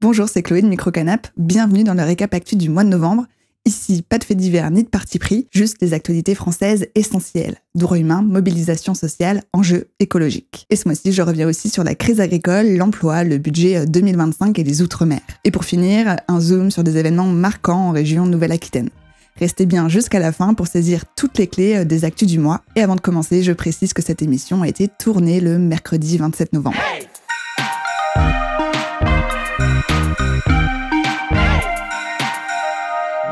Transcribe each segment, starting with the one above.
Bonjour, c'est Chloé de Microcanap, bienvenue dans le récap actu du mois de novembre. Ici, pas de faits divers ni de parti pris, juste les actualités françaises essentielles. Droits humains, mobilisation sociale, enjeux écologiques. Et ce mois-ci, je reviens aussi sur la crise agricole, l'emploi, le budget 2025 et les Outre-mer. Et pour finir, un zoom sur des événements marquants en région Nouvelle-Aquitaine. Restez bien jusqu'à la fin pour saisir toutes les clés des actus du mois. Et avant de commencer, je précise que cette émission a été tournée le mercredi 27 novembre. Hey!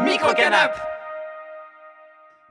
Microcanap!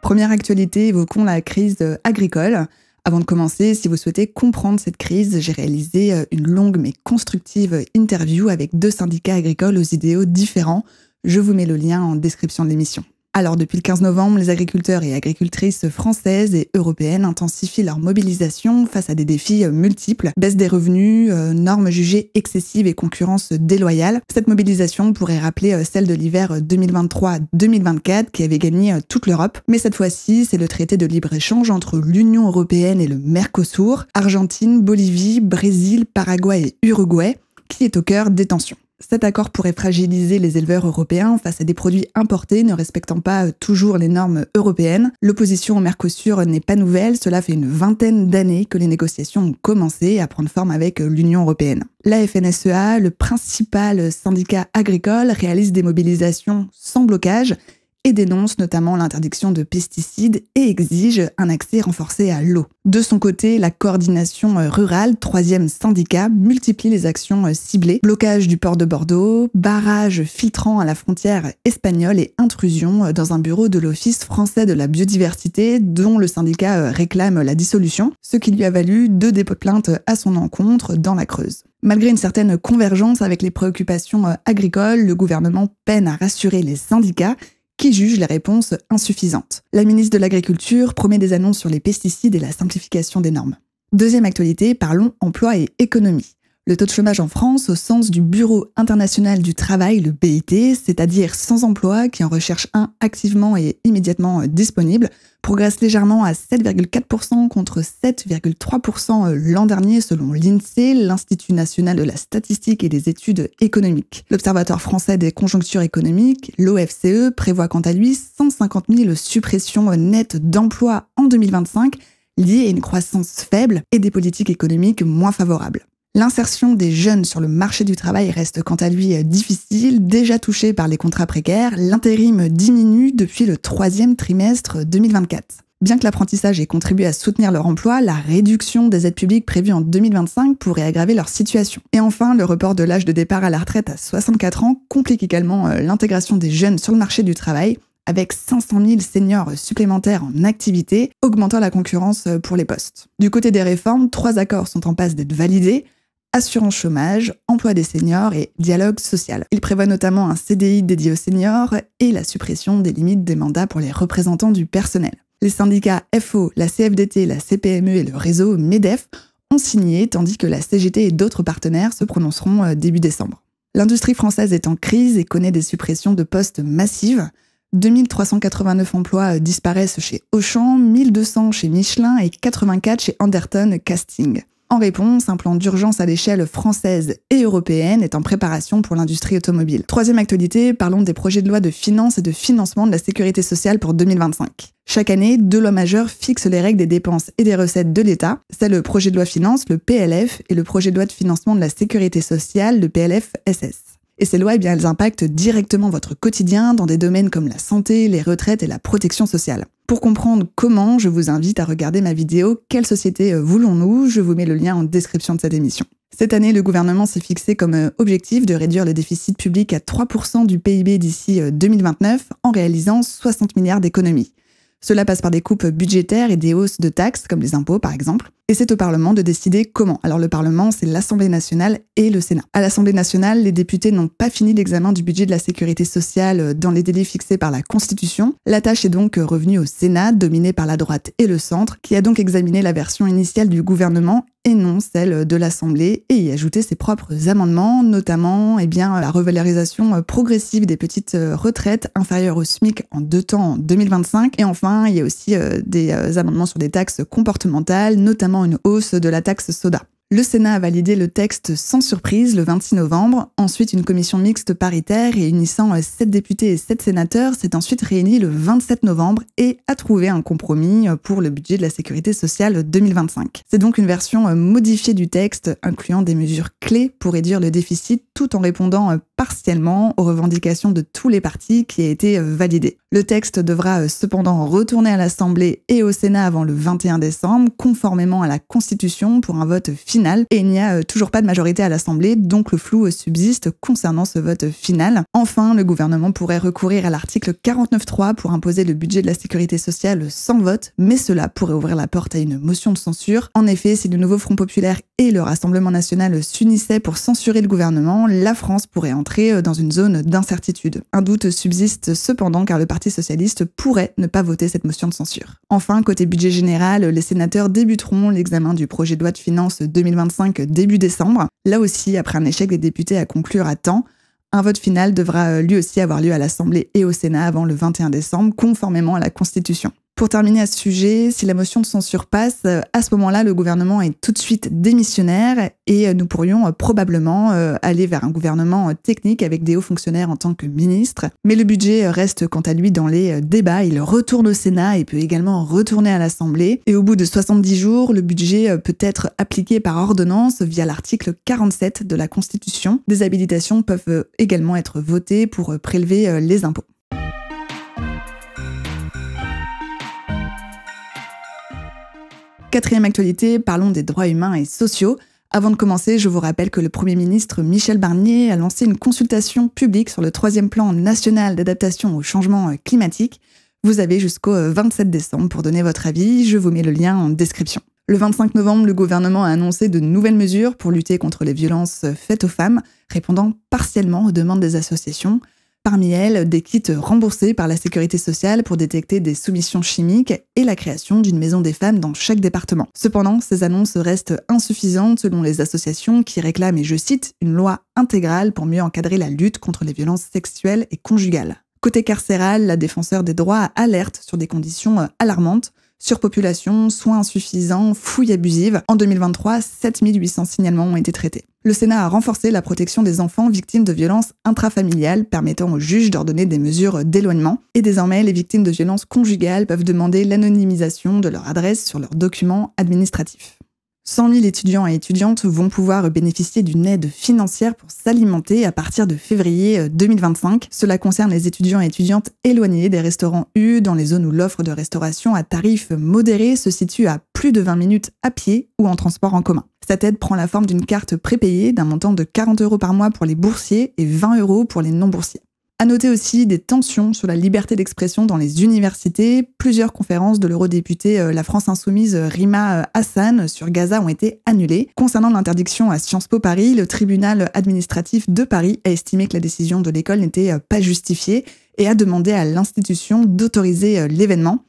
Première actualité, évoquons la crise agricole. Avant de commencer, si vous souhaitez comprendre cette crise, j'ai réalisé une longue mais constructive interview avec 2 syndicats agricoles aux idéaux différents. Je vous mets le lien en description de l'émission. Alors, depuis le 15 novembre, les agriculteurs et agricultrices françaises et européennes intensifient leur mobilisation face à des défis multiples. Baisse des revenus, normes jugées excessives et concurrence déloyale. Cette mobilisation pourrait rappeler celle de l'hiver 2023-2024 qui avait gagné toute l'Europe. Mais cette fois-ci, c'est le traité de libre-échange entre l'Union européenne et le Mercosur, Argentine, Bolivie, Brésil, Paraguay et Uruguay, qui est au cœur des tensions. Cet accord pourrait fragiliser les éleveurs européens face à des produits importés ne respectant pas toujours les normes européennes. L'opposition au Mercosur n'est pas nouvelle, cela fait une vingtaine d'années que les négociations ont commencé à prendre forme avec l'Union européenne. La FNSEA, le principal syndicat agricole, réalise des mobilisations sans blocage et dénonce notamment l'interdiction de pesticides et exige un accès renforcé à l'eau. De son côté, la coordination rurale, 3e syndicat, multiplie les actions ciblées. Blocage du port de Bordeaux, barrage filtrant à la frontière espagnole et intrusion dans un bureau de l'Office français de la biodiversité dont le syndicat réclame la dissolution, ce qui lui a valu 2 dépôts de plainte à son encontre dans la Creuse. Malgré une certaine convergence avec les préoccupations agricoles, le gouvernement peine à rassurer les syndicats qui jugent les réponses insuffisantes. La ministre de l'Agriculture promet des annonces sur les pesticides et la simplification des normes. Deuxième actualité, parlons emploi et économie. Le taux de chômage en France, au sens du Bureau international du travail, le BIT, c'est-à-dire sans emploi, qui en recherche un activement et immédiatement disponible, progresse légèrement à 7,4% contre 7,3% l'an dernier selon l'INSEE, l'Institut national de la statistique et des études économiques. L'Observatoire français des conjonctures économiques, l'OFCE, prévoit quant à lui 150 000 suppressions nettes d'emplois en 2025, liées à une croissance faible et des politiques économiques moins favorables. L'insertion des jeunes sur le marché du travail reste quant à lui difficile, déjà touché par les contrats précaires. L'intérim diminue depuis le 3e trimestre 2024. Bien que l'apprentissage ait contribué à soutenir leur emploi, la réduction des aides publiques prévues en 2025 pourrait aggraver leur situation. Et enfin, le report de l'âge de départ à la retraite à 64 ans complique également l'intégration des jeunes sur le marché du travail, avec 500 000 seniors supplémentaires en activité, augmentant la concurrence pour les postes. Du côté des réformes, 3 accords sont en passe d'être validés: assurance chômage, emploi des seniors et dialogue social. Il prévoit notamment un CDI dédié aux seniors et la suppression des limites des mandats pour les représentants du personnel. Les syndicats FO, la CFDT, la CPME et le réseau MEDEF ont signé, tandis que la CGT et d'autres partenaires se prononceront début décembre. L'industrie française est en crise et connaît des suppressions de postes massives. 2389 emplois disparaissent chez Auchan, 1200 chez Michelin et 84 chez Anderton Casting. En réponse, un plan d'urgence à l'échelle française et européenne est en préparation pour l'industrie automobile. Troisième actualité, parlons des projets de loi de finances et de financement de la sécurité sociale pour 2025. Chaque année, 2 lois majeures fixent les règles des dépenses et des recettes de l'État. C'est le projet de loi finances, le PLF, et le projet de loi de financement de la sécurité sociale, le PLFSS. Et ces lois, elles impactent directement votre quotidien dans des domaines comme la santé, les retraites et la protection sociale. Pour comprendre comment, je vous invite à regarder ma vidéo « Quelle société voulons-nous ?». Je vous mets le lien en description de cette émission. Cette année, le gouvernement s'est fixé comme objectif de réduire le déficit public à 3% du PIB d'ici 2029 en réalisant 60 milliards d'économies. Cela passe par des coupes budgétaires et des hausses de taxes, comme les impôts par exemple. Et c'est au Parlement de décider comment. Alors le Parlement, c'est l'Assemblée nationale et le Sénat. À l'Assemblée nationale, les députés n'ont pas fini l'examen du budget de la sécurité sociale dans les délais fixés par la Constitution. La tâche est donc revenue au Sénat, dominé par la droite et le centre, qui a donc examiné la version initiale du gouvernement et non celle de l'Assemblée, et y ajouté ses propres amendements, notamment la revalorisation progressive des petites retraites inférieures au SMIC en 2 temps en 2025. Et enfin, il y a aussi des amendements sur des taxes comportementales, notamment une hausse de la taxe soda. Le Sénat a validé le texte sans surprise le 26 novembre. Ensuite, une commission mixte paritaire réunissant 7 députés et 7 sénateurs s'est ensuite réunie le 27 novembre et a trouvé un compromis pour le budget de la sécurité sociale 2025. C'est donc une version modifiée du texte, incluant des mesures clés pour réduire le déficit tout en répondant partiellement aux revendications de tous les partis qui a été validé. Le texte devra cependant retourner à l'Assemblée et au Sénat avant le 21 décembre, conformément à la Constitution pour un vote final. Et il n'y a toujours pas de majorité à l'Assemblée, donc le flou subsiste concernant ce vote final. Enfin, le gouvernement pourrait recourir à l'article 49.3 pour imposer le budget de la sécurité sociale sans vote, mais cela pourrait ouvrir la porte à une motion de censure. En effet, si le nouveau Front populaire et le Rassemblement national s'unissaient pour censurer le gouvernement, la France pourrait entrer dans une zone d'incertitude. Un doute subsiste cependant car le Parti socialiste pourrait ne pas voter cette motion de censure. Enfin, côté budget général, les sénateurs débuteront l'examen du projet de loi de finances 2025 début décembre. Là aussi, après un échec des députés à conclure à temps, un vote final devra lui aussi avoir lieu à l'Assemblée et au Sénat avant le 21 décembre, conformément à la Constitution. Pour terminer à ce sujet, si la motion de censure passe, à ce moment-là, le gouvernement est tout de suite démissionnaire et nous pourrions probablement aller vers un gouvernement technique avec des hauts fonctionnaires en tant que ministres. Mais le budget reste quant à lui dans les débats, il retourne au Sénat et peut également retourner à l'Assemblée. Et au bout de 70 jours, le budget peut être appliqué par ordonnance via l'article 47 de la Constitution. Des habilitations peuvent également être votées pour prélever les impôts. Quatrième actualité, parlons des droits humains et sociaux. Avant de commencer, je vous rappelle que le Premier ministre Michel Barnier a lancé une consultation publique sur le 3e plan national d'adaptation au changement climatique. Vous avez jusqu'au 27 décembre pour donner votre avis, je vous mets le lien en description. Le 25 novembre, le gouvernement a annoncé de nouvelles mesures pour lutter contre les violences faites aux femmes, répondant partiellement aux demandes des associations. Parmi elles, des kits remboursés par la sécurité sociale pour détecter des soumissions chimiques et la création d'une maison des femmes dans chaque département. Cependant, ces annonces restent insuffisantes selon les associations qui réclament, et je cite, une loi intégrale pour mieux encadrer la lutte contre les violences sexuelles et conjugales. Côté carcéral, la défenseur des droits alerte sur des conditions alarmantes. Surpopulation, soins insuffisants, fouilles abusives. En 2023, 7800 signalements ont été traités. Le Sénat a renforcé la protection des enfants victimes de violences intrafamiliales, permettant aux juges d'ordonner des mesures d'éloignement. Et désormais, les victimes de violences conjugales peuvent demander l'anonymisation de leur adresse sur leurs documents administratifs. 100 000 étudiants et étudiantes vont pouvoir bénéficier d'une aide financière pour s'alimenter à partir de février 2025. Cela concerne les étudiants et étudiantes éloignés des restaurants U dans les zones où l'offre de restauration à tarif modéré se situe à plus de 20 minutes à pied ou en transport en commun. Cette aide prend la forme d'une carte prépayée d'un montant de 40 € par mois pour les boursiers et 20 € pour les non-boursiers. À noter aussi des tensions sur la liberté d'expression dans les universités. Plusieurs conférences de l'eurodéputée La France Insoumise Rima Hassan sur Gaza ont été annulées. Concernant l'interdiction à Sciences Po Paris, le tribunal administratif de Paris a estimé que la décision de l'école n'était pas justifiée et a demandé à l'institution d'autoriser l'événement.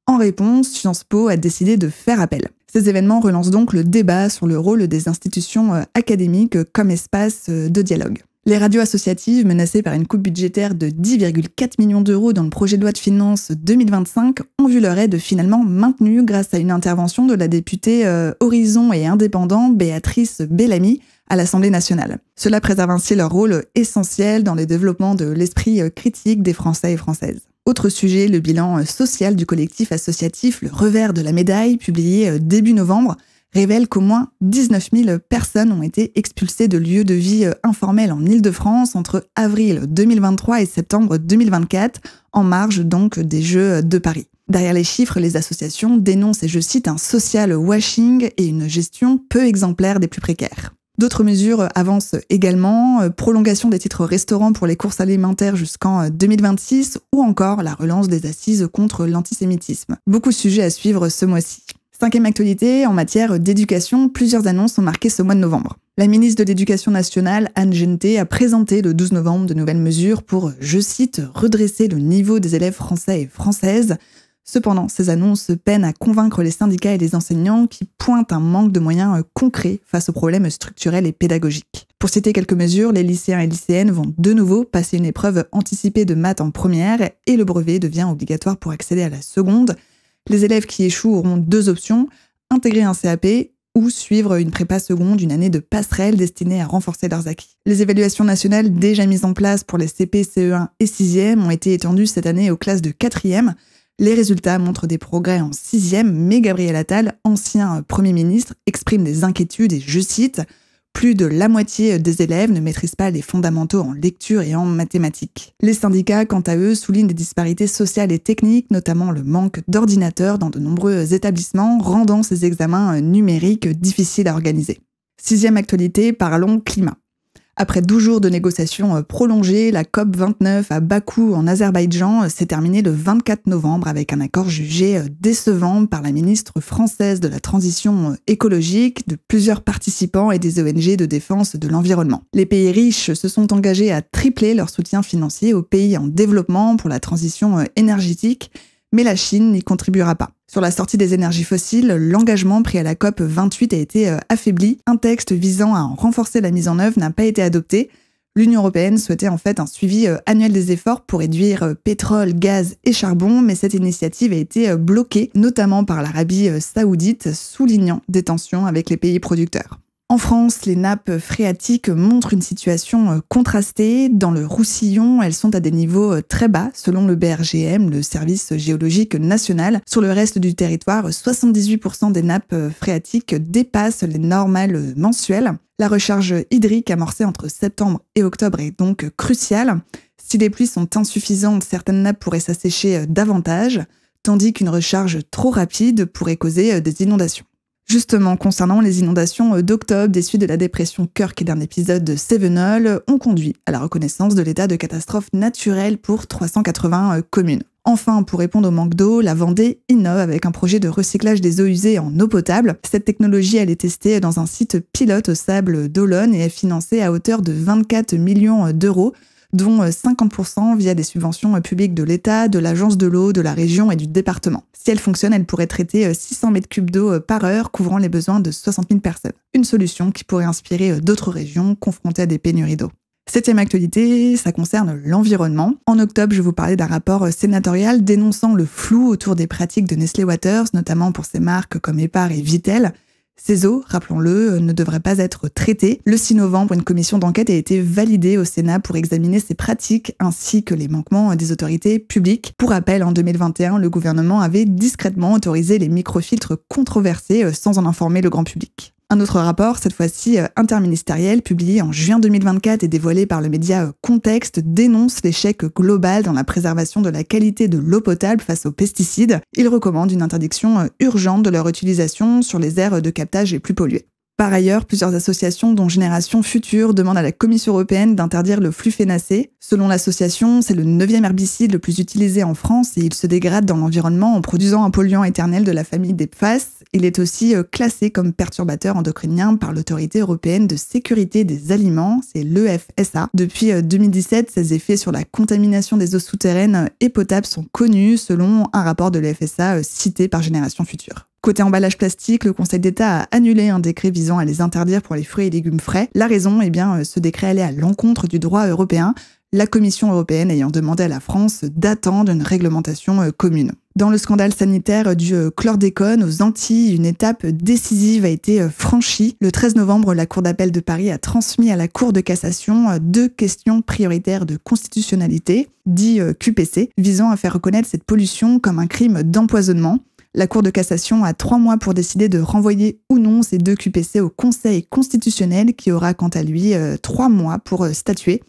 En réponse, Sciences Po a décidé de faire appel. Ces événements relancent donc le débat sur le rôle des institutions académiques comme espace de dialogue. Les radios associatives, menacées par une coupe budgétaire de 10,4 millions d'euros dans le projet de loi de finances 2025, ont vu leur aide finalement maintenue grâce à une intervention de la députée Horizon et Indépendant Béatrice Bellamy à l'Assemblée nationale. Cela préserve ainsi leur rôle essentiel dans le développement de l'esprit critique des Français et Françaises. Autre sujet, le bilan social du collectif associatif Le Revers de la Médaille, publié début novembre, révèle qu'au moins 19 000 personnes ont été expulsées de lieux de vie informels en Île-de-France entre avril 2023 et septembre 2024, en marge donc des Jeux de Paris. Derrière les chiffres, les associations dénoncent, et je cite, un social washing et une gestion peu exemplaire des plus précaires. D'autres mesures avancent également, prolongation des titres restaurants pour les courses alimentaires jusqu'en 2026 ou encore la relance des assises contre l'antisémitisme. Beaucoup de sujets à suivre ce mois-ci. 5e actualité, en matière d'éducation, plusieurs annonces ont marqué ce mois de novembre. La ministre de l'Éducation nationale, Anne Genetet, a présenté le 12 novembre de nouvelles mesures pour, je cite, « redresser le niveau des élèves français et françaises ». Cependant, ces annonces peinent à convaincre les syndicats et les enseignants qui pointent un manque de moyens concrets face aux problèmes structurels et pédagogiques. Pour citer quelques mesures, les lycéens et lycéennes vont de nouveau passer une épreuve anticipée de maths en première et le brevet devient obligatoire pour accéder à la seconde. Les élèves qui échouent auront deux options, intégrer un CAP ou suivre une prépa seconde, une année de passerelle destinée à renforcer leurs acquis. Les évaluations nationales déjà mises en place pour les CP, CE1 et 6e ont été étendues cette année aux classes de 4e. Les résultats montrent des progrès en 6e, mais Gabriel Attal, ancien Premier ministre, exprime des inquiétudes et je cite « Plus de la moitié des élèves ne maîtrisent pas les fondamentaux en lecture et en mathématiques. » Les syndicats, quant à eux, soulignent des disparités sociales et techniques, notamment le manque d'ordinateurs dans de nombreux établissements, rendant ces examens numériques difficiles à organiser. 6e actualité, parlons climat. Après 12 jours de négociations prolongées, la COP29 à Bakou en Azerbaïdjan s'est terminée le 24 novembre avec un accord jugé décevant par la ministre française de la Transition écologique, de plusieurs participants et des ONG de défense de l'environnement. Les pays riches se sont engagés à tripler leur soutien financier aux pays en développement pour la transition énergétique, mais la Chine n'y contribuera pas. Sur la sortie des énergies fossiles, l'engagement pris à la COP 28 a été affaibli. Un texte visant à en renforcer la mise en œuvre n'a pas été adopté. L'Union européenne souhaitait en fait un suivi annuel des efforts pour réduire pétrole, gaz et charbon, mais cette initiative a été bloquée, notamment par l'Arabie saoudite, soulignant des tensions avec les pays producteurs. En France, les nappes phréatiques montrent une situation contrastée. Dans le Roussillon, elles sont à des niveaux très bas, selon le BRGM, le Service géologique national. Sur le reste du territoire, 78% des nappes phréatiques dépassent les normales mensuelles. La recharge hydrique amorcée entre septembre et octobre est donc cruciale. Si les pluies sont insuffisantes, certaines nappes pourraient s'assécher davantage, tandis qu'une recharge trop rapide pourrait causer des inondations. Justement, concernant les inondations d'octobre, des suites de la dépression Kirk et d'un épisode de Cévenol, ont conduit à la reconnaissance de l'état de catastrophe naturelle pour 380 communes. Enfin, pour répondre au manque d'eau, la Vendée innove avec un projet de recyclage des eaux usées en eau potable. Cette technologie, elle est testée dans un site pilote au Sable d'Olonne et est financée à hauteur de 24 millions d'euros, dont 50% via des subventions publiques de l'État, de l'Agence de l'eau, de la région et du département. Si elle fonctionne, elle pourrait traiter 600 mètres cubes d'eau par heure, couvrant les besoins de 60 000 personnes. Une solution qui pourrait inspirer d'autres régions confrontées à des pénuries d'eau. 7e actualité, ça concerne l'environnement. En octobre, je vous parlais d'un rapport sénatorial dénonçant le flou autour des pratiques de Nestlé Waters, notamment pour ses marques comme Epar et Vittel. Ces eaux, rappelons-le, ne devraient pas être traitées. Le 6 novembre, une commission d'enquête a été validée au Sénat pour examiner ces pratiques ainsi que les manquements des autorités publiques. Pour rappel, en 2021, le gouvernement avait discrètement autorisé les microfiltres controversés sans en informer le grand public. Un autre rapport, cette fois-ci interministériel, publié en juin 2024 et dévoilé par le média Contexte, dénonce l'échec global dans la préservation de la qualité de l'eau potable face aux pesticides. Il recommande une interdiction urgente de leur utilisation sur les aires de captage les plus polluées. Par ailleurs, plusieurs associations, dont Génération Future, demandent à la Commission européenne d'interdire le flufénacé. Selon l'association, c'est le 9e herbicide le plus utilisé en France et il se dégrade dans l'environnement en produisant un polluant éternel de la famille des PFAS. Il est aussi classé comme perturbateur endocrinien par l'Autorité européenne de sécurité des aliments, c'est l'EFSA. Depuis 2017, ses effets sur la contamination des eaux souterraines et potables sont connus, selon un rapport de l'EFSA cité par Génération Future. Côté emballage plastique, le Conseil d'État a annulé un décret visant à les interdire pour les fruits et légumes frais. La raison, ce décret allait à l'encontre du droit européen, la Commission européenne ayant demandé à la France d'attendre une réglementation commune. Dans le scandale sanitaire du chlordécone aux Antilles, une étape décisive a été franchie. Le 13 novembre, la Cour d'appel de Paris a transmis à la Cour de cassation 2 questions prioritaires de constitutionnalité, dit QPC, visant à faire reconnaître cette pollution comme un crime d'empoisonnement. La Cour de cassation a 3 mois pour décider de renvoyer ou non ces 2 QPC au Conseil constitutionnel qui aura quant à lui 3 mois pour statuer.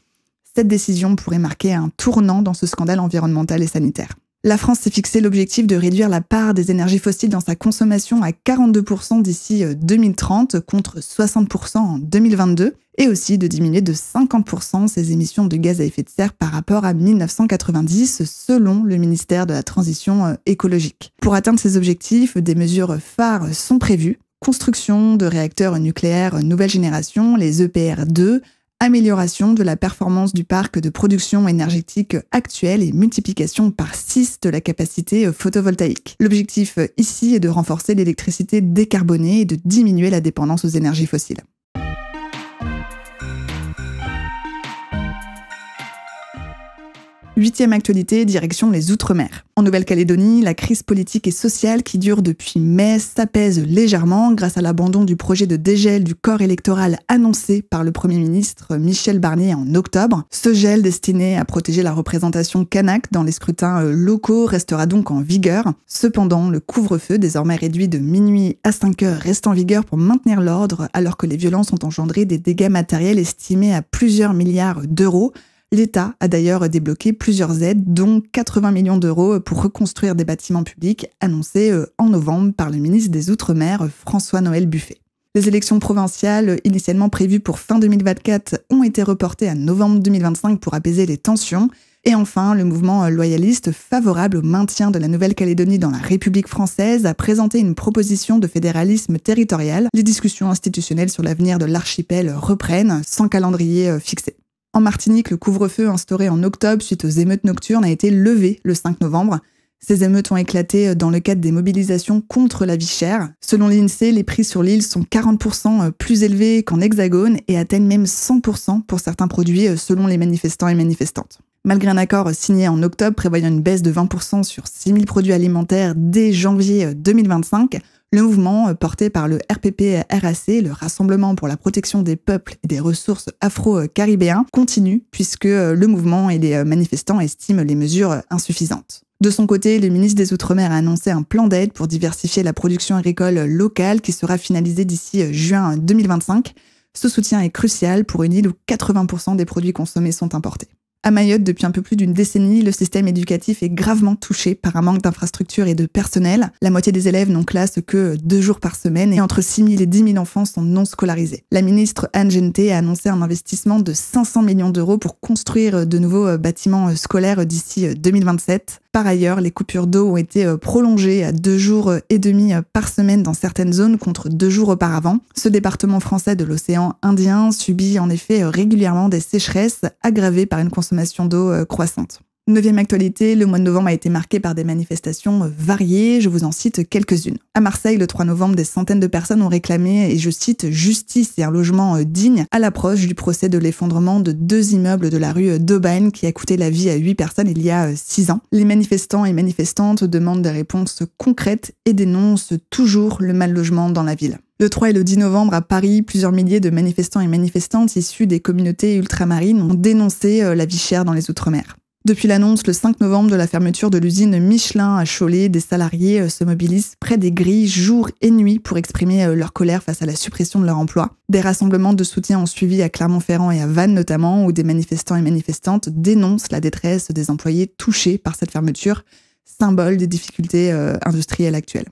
Cette décision pourrait marquer un tournant dans ce scandale environnemental et sanitaire. La France s'est fixé l'objectif de réduire la part des énergies fossiles dans sa consommation à 42% d'ici 2030 contre 60% en 2022 et aussi de diminuer de 50% ses émissions de gaz à effet de serre par rapport à 1990 selon le ministère de la Transition écologique. Pour atteindre ces objectifs, des mesures phares sont prévues. Construction de réacteurs nucléaires nouvelle génération, les EPR2, amélioration de la performance du parc de production énergétique actuel et multiplication par 6 de la capacité photovoltaïque. L'objectif ici est de renforcer l'électricité décarbonée et de diminuer la dépendance aux énergies fossiles. 8e actualité, direction les Outre-mer. En Nouvelle-Calédonie, la crise politique et sociale qui dure depuis mai s'apaise légèrement grâce à l'abandon du projet de dégel du corps électoral annoncé par le Premier ministre Michel Barnier en octobre. Ce gel destiné à protéger la représentation kanak dans les scrutins locaux restera donc en vigueur. Cependant, le couvre-feu, désormais réduit de minuit à 5 heures, reste en vigueur pour maintenir l'ordre alors que les violences ont engendré des dégâts matériels estimés à plusieurs milliards d'euros. L'État a d'ailleurs débloqué plusieurs aides, dont 80 millions d'euros pour reconstruire des bâtiments publics, annoncés en novembre par le ministre des Outre-mer, François-Noël Buffet. Les élections provinciales, initialement prévues pour fin 2024, ont été reportées à novembre 2025 pour apaiser les tensions. Et enfin, le mouvement loyaliste favorable au maintien de la Nouvelle-Calédonie dans la République française a présenté une proposition de fédéralisme territorial. Les discussions institutionnelles sur l'avenir de l'archipel reprennent, sans calendrier fixé. En Martinique, le couvre-feu instauré en octobre suite aux émeutes nocturnes a été levé le 5 novembre. Ces émeutes ont éclaté dans le cadre des mobilisations contre la vie chère. Selon l'INSEE, les prix sur l'île sont 40% plus élevés qu'en Hexagone et atteignent même 100% pour certains produits selon les manifestants et manifestantes. Malgré un accord signé en octobre prévoyant une baisse de 20% sur 6 000 produits alimentaires dès janvier 2025, le mouvement, porté par le RPP-RAC, le Rassemblement pour la protection des peuples et des ressources afro-caribéens, continue puisque le mouvement et les manifestants estiment les mesures insuffisantes. De son côté, le ministre des Outre-mer a annoncé un plan d'aide pour diversifier la production agricole locale qui sera finalisé d'ici juin 2025. Ce soutien est crucial pour une île où 80% des produits consommés sont importés. À Mayotte, depuis un peu plus d'une décennie, le système éducatif est gravement touché par un manque d'infrastructures et de personnel. La moitié des élèves n'ont classe que 2 jours par semaine et entre 6 000 et 10 000 enfants sont non scolarisés. La ministre Anne Genté a annoncé un investissement de 500 millions d'euros pour construire de nouveaux bâtiments scolaires d'ici 2027. Par ailleurs, les coupures d'eau ont été prolongées à 2 jours et demi par semaine dans certaines zones contre 2 jours auparavant. Ce département français de l'océan Indien subit en effet régulièrement des sécheresses aggravées par une consommation d'eau croissante. 9e actualité, le mois de novembre a été marqué par des manifestations variées, je vous en cite quelques-unes. À Marseille, le 3 novembre, des centaines de personnes ont réclamé, et je cite, justice et un logement digne à l'approche du procès de l'effondrement de 2 immeubles de la rue d'Aubagne qui a coûté la vie à 8 personnes il y a 6 ans. Les manifestants et manifestantes demandent des réponses concrètes et dénoncent toujours le mal logement dans la ville. Le 3 et le 10 novembre, à Paris, plusieurs milliers de manifestants et manifestantes issus des communautés ultramarines ont dénoncé la vie chère dans les Outre-mer. Depuis l'annonce le 5 novembre de la fermeture de l'usine Michelin à Cholet, des salariés se mobilisent près des grilles jour et nuit pour exprimer leur colère face à la suppression de leur emploi. Des rassemblements de soutien ont suivi à Clermont-Ferrand et à Vannes notamment, où des manifestants et manifestantes dénoncent la détresse des employés touchés par cette fermeture, symbole des difficultés industrielles actuelles.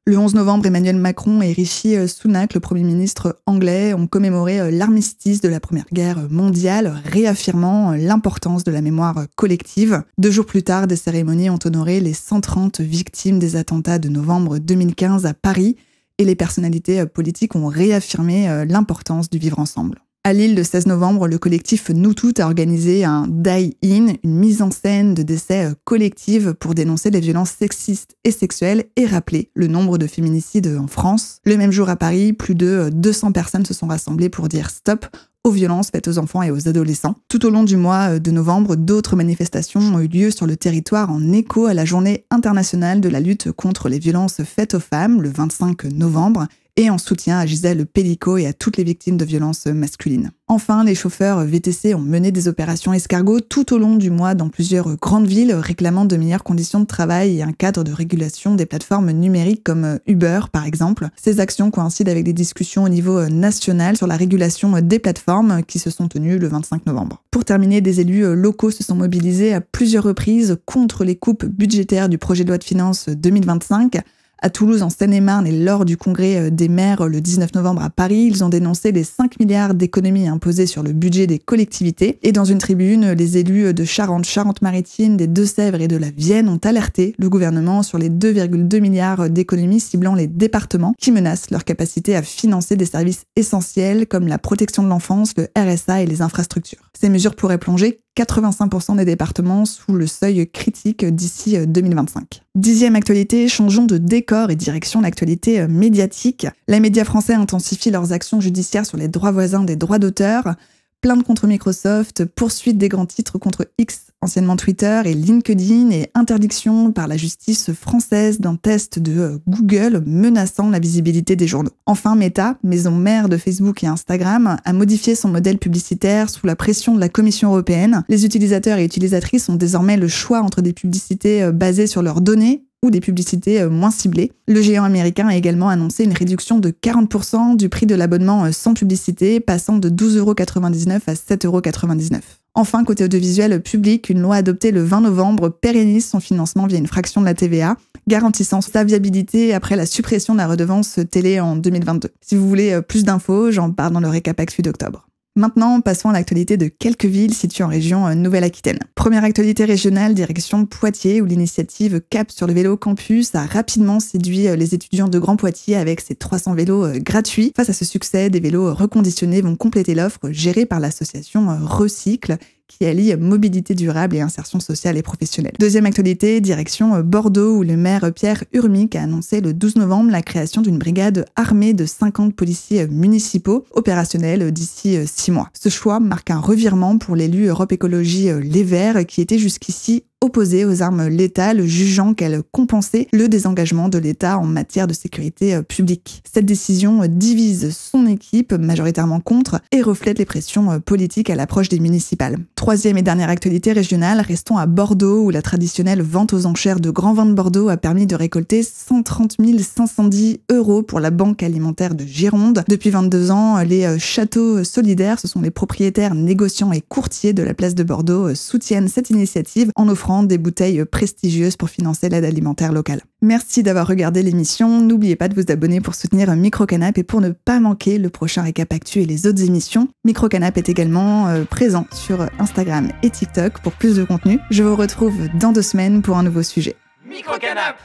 Le 11 novembre, Emmanuel Macron et Rishi Sunak, le Premier ministre anglais, ont commémoré l'armistice de la Première Guerre mondiale, réaffirmant l'importance de la mémoire collective. 2 jours plus tard, des cérémonies ont honoré les 130 victimes des attentats de novembre 2015 à Paris et les personnalités politiques ont réaffirmé l'importance du vivre ensemble. À Lille, le 16 novembre, le collectif Nous Toutes a organisé un Die-In, une mise en scène de décès collective pour dénoncer les violences sexistes et sexuelles et rappeler le nombre de féminicides en France. Le même jour à Paris, plus de 200 personnes se sont rassemblées pour dire stop aux violences faites aux enfants et aux adolescents. Tout au long du mois de novembre, d'autres manifestations ont eu lieu sur le territoire en écho à la journée internationale de la lutte contre les violences faites aux femmes, le 25 novembre, et en soutien à Gisèle Pellico et à toutes les victimes de violences masculines. Enfin, les chauffeurs VTC ont mené des opérations escargots tout au long du mois dans plusieurs grandes villes, réclamant de meilleures conditions de travail et un cadre de régulation des plateformes numériques comme Uber, par exemple. Ces actions coïncident avec des discussions au niveau national sur la régulation des plateformes qui se sont tenues le 25 novembre. Pour terminer, des élus locaux se sont mobilisés à plusieurs reprises contre les coupes budgétaires du projet de loi de finances 2025. À Toulouse, en Seine-et-Marne et lors du congrès des maires le 19 novembre à Paris, ils ont dénoncé les 5 milliards d'économies imposées sur le budget des collectivités. Et dans une tribune, les élus de Charente, Charente-Maritime, des Deux-Sèvres et de la Vienne ont alerté le gouvernement sur les 2,2 milliards d'économies ciblant les départements qui menacent leur capacité à financer des services essentiels comme la protection de l'enfance, le RSA et les infrastructures. Ces mesures pourraient plonger 85% des départements sous le seuil critique d'ici 2025. 10e actualité, changeons de décor et direction l'actualité médiatique. Les médias français intensifient leurs actions judiciaires sur les droits voisins des droits d'auteur. Plainte contre Microsoft, poursuite des grands titres contre X, anciennement Twitter, et LinkedIn, et interdiction par la justice française d'un test de Google menaçant la visibilité des journaux. Enfin, Meta, maison mère de Facebook et Instagram, a modifié son modèle publicitaire sous la pression de la Commission européenne. Les utilisateurs et utilisatrices ont désormais le choix entre des publicités basées sur leurs données ou des publicités moins ciblées. Le géant américain a également annoncé une réduction de 40% du prix de l'abonnement sans publicité, passant de 12,99 € à 7,99 €. Enfin, côté audiovisuel public, une loi adoptée le 20 novembre pérennise son financement via une fraction de la TVA, garantissant sa viabilité après la suppression de la redevance télé en 2022. Si vous voulez plus d'infos, j'en parle dans le récap actu d'octobre. Maintenant, passons à l'actualité de quelques villes situées en région Nouvelle-Aquitaine. Première actualité régionale, direction Poitiers, où l'initiative Cap sur le vélo campus a rapidement séduit les étudiants de Grand Poitiers avec ses 300 vélos gratuits. Face à ce succès, des vélos reconditionnés vont compléter l'offre gérée par l'association Recycle, qui allie mobilité durable et insertion sociale et professionnelle. Deuxième actualité, direction Bordeaux, où le maire Pierre Urmic a annoncé le 12 novembre la création d'une brigade armée de 50 policiers municipaux, opérationnels d'ici 6 mois. Ce choix marque un revirement pour l'élu Europe Écologie Les Verts, qui était jusqu'ici opposée aux armes létales, jugeant qu'elles compensaient le désengagement de l'État en matière de sécurité publique. Cette décision divise son équipe, majoritairement contre, et reflète les pressions politiques à l'approche des municipales. Troisième et dernière actualité régionale, restons à Bordeaux, où la traditionnelle vente aux enchères de Grands Vins de Bordeaux a permis de récolter 130 510 € pour la Banque alimentaire de Gironde. Depuis 22 ans, les châteaux solidaires, ce sont les propriétaires, négociants et courtiers de la place de Bordeaux, soutiennent cette initiative en offrant des bouteilles prestigieuses pour financer l'aide alimentaire locale. Merci d'avoir regardé l'émission. N'oubliez pas de vous abonner pour soutenir Microcanap et pour ne pas manquer le prochain récap actu et les autres émissions. Microcanap est également présent sur Instagram et TikTok pour plus de contenu. Je vous retrouve dans 2 semaines pour un nouveau sujet. Microcanap!